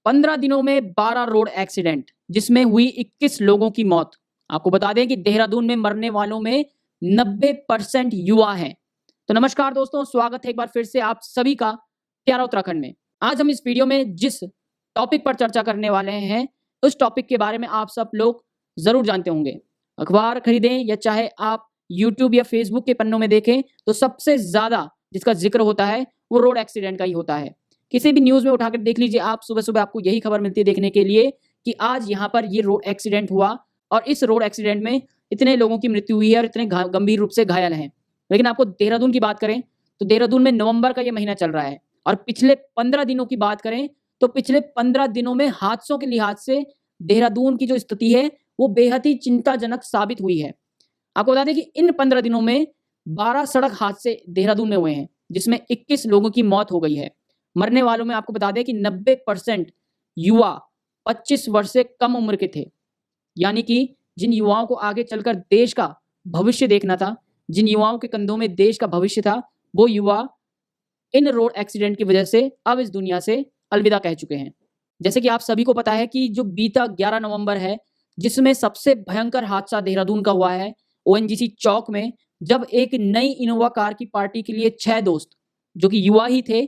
15 दिनों में 12 road accident जिसमें हुई 21 लोगों की मौत। आपको बता दें कि देहरादून में मरने वालों में 90% युवा हैं। तो नमस्कार दोस्तों, स्वागत है एक बार फिर से आप सभी का प्यारा उत्तराखंड में। आज हम इस वीडियो में जिस टॉपिक पर चर्चा करने वाले हैं उस टॉपिक के बारे में आप सब लोग जरूर जानते होंगे। अखबार खरीदें या चाहे आप यूट्यूब या फेसबुक के पन्नों में देखें तो सबसे ज्यादा जिसका जिक्र होता है वो रोड एक्सीडेंट का ही होता है। किसी भी न्यूज में उठाकर देख लीजिए आप, सुबह सुबह आपको यही खबर मिलती है देखने के लिए कि आज यहाँ पर ये रोड एक्सीडेंट हुआ और इस रोड एक्सीडेंट में इतने लोगों की मृत्यु हुई है और इतने गंभीर रूप से घायल हैं। लेकिन आपको देहरादून की बात करें तो देहरादून में नवंबर का ये महीना चल रहा है और पिछले 15 दिनों की बात करें तो पिछले 15 दिनों में हादसों के लिहाज से देहरादून की जो स्थिति है वो बेहद ही चिंताजनक साबित हुई है। आपको बता दें कि इन 15 दिनों में 12 सड़क हादसे देहरादून में हुए हैं जिसमें 21 लोगों की मौत हो गई है। मरने वालों में आपको बता दें कि 90% युवा 25 वर्ष से कम उम्र के थे। यानी कि जिन युवाओं को आगे चलकर देश का भविष्य देखना था, जिन युवाओं के कंधों में देश का भविष्य था, वो युवा इन रोड एक्सीडेंट की वजह से अब इस दुनिया से अलविदा कह चुके हैं। जैसे कि आप सभी को पता है कि जो बीता 11 नवंबर है जिसमें सबसे भयंकर हादसा देहरादून का हुआ है ओएनजीसी चौक में, जब एक नई इनोवा कार की पार्टी के लिए 6 दोस्त जो कि युवा ही थे,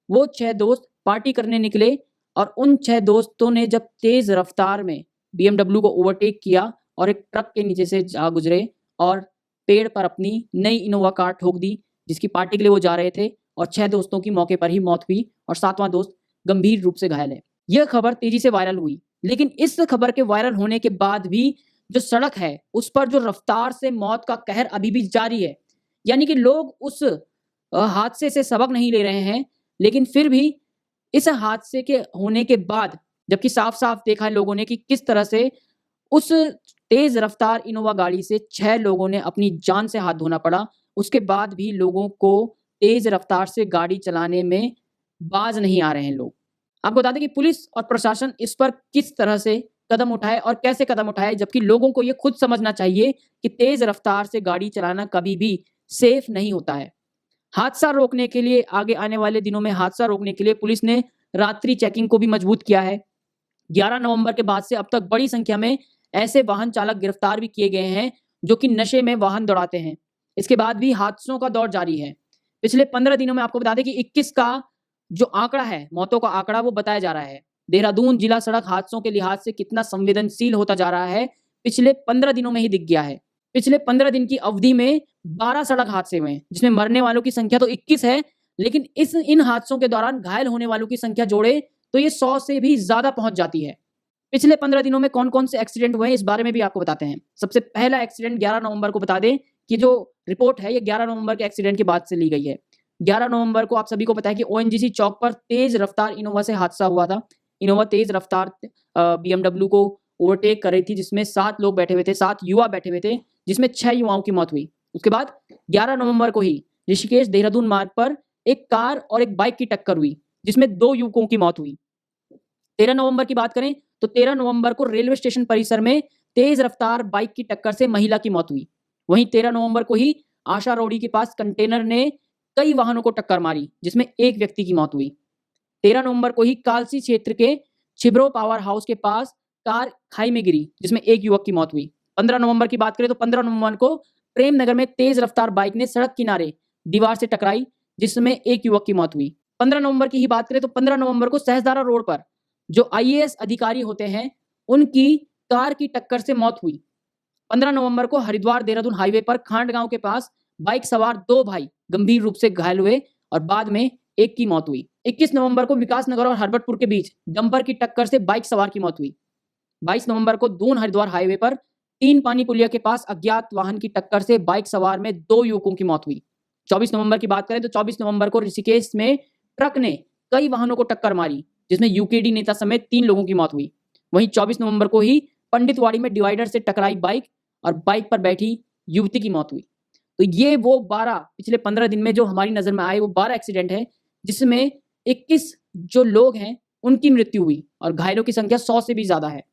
वो 6 दोस्त पार्टी करने निकले और उन 6 दोस्तों ने जब तेज रफ्तार में BMW को ओवरटेक किया और एक ट्रक के नीचे से जा गुजरे और पेड़ पर अपनी नई इनोवा कार ठोक दी जिसकी पार्टी के लिए वो जा रहे थे और 6 दोस्तों की मौके पर ही मौत हुई और 7वां दोस्त गंभीर रूप से घायल है। यह खबर तेजी से वायरल हुई, लेकिन इस खबर के वायरल होने के बाद भी जो सड़क है उस पर जो रफ्तार से मौत का कहर अभी भी जारी है। यानी कि लोग उस हादसे से सबक नहीं ले रहे हैं, लेकिन फिर भी इस हादसे के होने के बाद जबकि साफ साफ देखा है लोगों ने कि किस तरह से उस तेज रफ्तार इनोवा गाड़ी से 6 लोगों ने अपनी जान से हाथ धोना पड़ा, उसके बाद भी लोगों को तेज रफ्तार से गाड़ी चलाने में बाज नहीं आ रहे हैं लोग। आपको बता दें कि पुलिस और प्रशासन इस पर किस तरह से कदम उठाए और कैसे कदम उठाए, जबकि लोगों को यह खुद समझना चाहिए कि तेज रफ्तार से गाड़ी चलाना कभी भी सेफ नहीं होता है। हादसा रोकने के लिए आगे आने वाले दिनों में हादसा रोकने के लिए पुलिस ने रात्रि चेकिंग को भी मजबूत किया है। 11 नवंबर के बाद से अब तक बड़ी संख्या में ऐसे वाहन चालक गिरफ्तार भी किए गए हैं जो कि नशे में वाहन दौड़ाते हैं। इसके बाद भी हादसों का दौर जारी है। पिछले 15 दिनों में आपको बता दें कि 21 का जो आंकड़ा है, मौतों का आंकड़ा, वो बताया जा रहा है। देहरादून जिला सड़क हादसों के लिहाज से कितना संवेदनशील होता जा रहा है पिछले 15 दिनों में ही दिख गया है। पिछले 15 दिन की अवधि में 12 सड़क हादसे हुए हैं जिसमें मरने वालों की संख्या तो 21 है, लेकिन इन हादसों के दौरान घायल होने वालों की संख्या जोड़े तो ये 100 से भी ज्यादा पहुंच जाती है। पिछले 15 दिनों में कौन कौन से एक्सीडेंट हुए हैं इस बारे में भी आपको बताते हैं। सबसे पहला एक्सीडेंट 11 नवंबर को बता दें कि जो रिपोर्ट है ये 11 नवंबर के एक्सीडेंट के बाद से ली गई है। 11 नवंबर को आप सभी को पता है कि ओएनजीसी चौक पर तेज रफ्तार इनोवा से हादसा हुआ था। इनोवा तेज रफ्तार BMW को ओवरटेक कर रही थी जिसमें 7 लोग बैठे हुए थे, 7 युवा बैठे हुए थे जिसमें 6 युवाओं की मौत हुई। उसके बाद 11 नवंबर को ही ऋषिकेश देहरादून मार्ग पर एक कार और एक बाइक की टक्कर हुई जिसमें 2 युवकों की मौत हुई। 13 नवंबर की बात करें तो 13 नवंबर को रेलवे स्टेशन परिसर में तेज रफ्तार बाइक की टक्कर से महिला की मौत हुई। वहीं 13 नवंबर को ही आशा रोडी के पास कंटेनर ने कई वाहनों को टक्कर मारी जिसमें एक व्यक्ति की मौत हुई। 13 नवंबर को ही कालसी क्षेत्र के छिब्रो पावर हाउस के पास कार खाई में गिरी जिसमें एक युवक की मौत हुई। 15 नवंबर की बात करें तो 15 नवंबर को प्रेम नगर में तेज रफ्तार बाइक ने सड़क किनारे दीवार से टकराई जिसमें एक युवक की मौत हुई। 15 नवंबर की ही बात करें तो 15 नवंबर को सहसदारा रोड पर जो IAS अधिकारी होते हैं उनकी कार की टक्कर से मौत हुई। 15 नवंबर को हरिद्वार देहरादून हाईवे पर खांड गांव के पास बाइक सवार 2 भाई गंभीर रूप से घायल हुए और बाद में एक की मौत हुई। 21 नवंबर को विकासनगर और हरबटपुर के बीच डंपर की टक्कर से बाइक सवार की मौत हुई। 22 नवंबर को दून हरिद्वार हाईवे पर 3 पानी पुलिया के पास अज्ञात वाहन की टक्कर से बाइक सवार में 2 युवकों की मौत हुई। 24 नवंबर की बात करें तो 24 नवंबर को ऋषिकेश में ट्रक ने कई वाहनों को टक्कर मारी जिसमें UKD नेता समेत 3 लोगों की मौत हुई। वहीं 24 नवंबर को ही पंडितवाड़ी में डिवाइडर से टकराई बाइक और बाइक पर बैठी युवती की मौत हुई। तो ये वो 12 पिछले 15 दिन में जो हमारी नजर में आए वो 12 एक्सीडेंट है जिसमें 21 जो लोग हैं उनकी मृत्यु हुई और घायलों की संख्या 100 से भी ज्यादा है।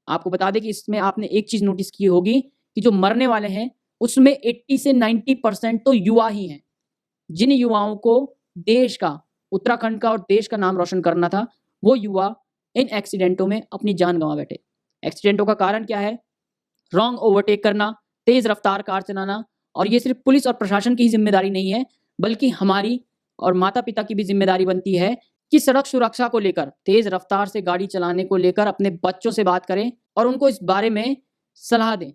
आपको बता दें कि इसमें आपने एक चीज नोटिस की होगी कि जो मरने वाले हैं उसमें 80 से 90% तो युवा ही हैं। जिन युवाओं को देश का, उत्तराखंड का और देश का नाम रोशन करना था, वो युवा इन एक्सीडेंटों में अपनी जान गंवा बैठे। एक्सीडेंटों का कारण क्या है? रॉन्ग ओवरटेक करना, तेज रफ्तार कार चलाना। और ये सिर्फ पुलिस और प्रशासन की ही जिम्मेदारी नहीं है, बल्कि हमारी और माता पिता की भी जिम्मेदारी बनती है कि सड़क सुरक्षा को लेकर, तेज रफ्तार से गाड़ी चलाने को लेकर अपने बच्चों से बात करें और उनको इस बारे में सलाह दें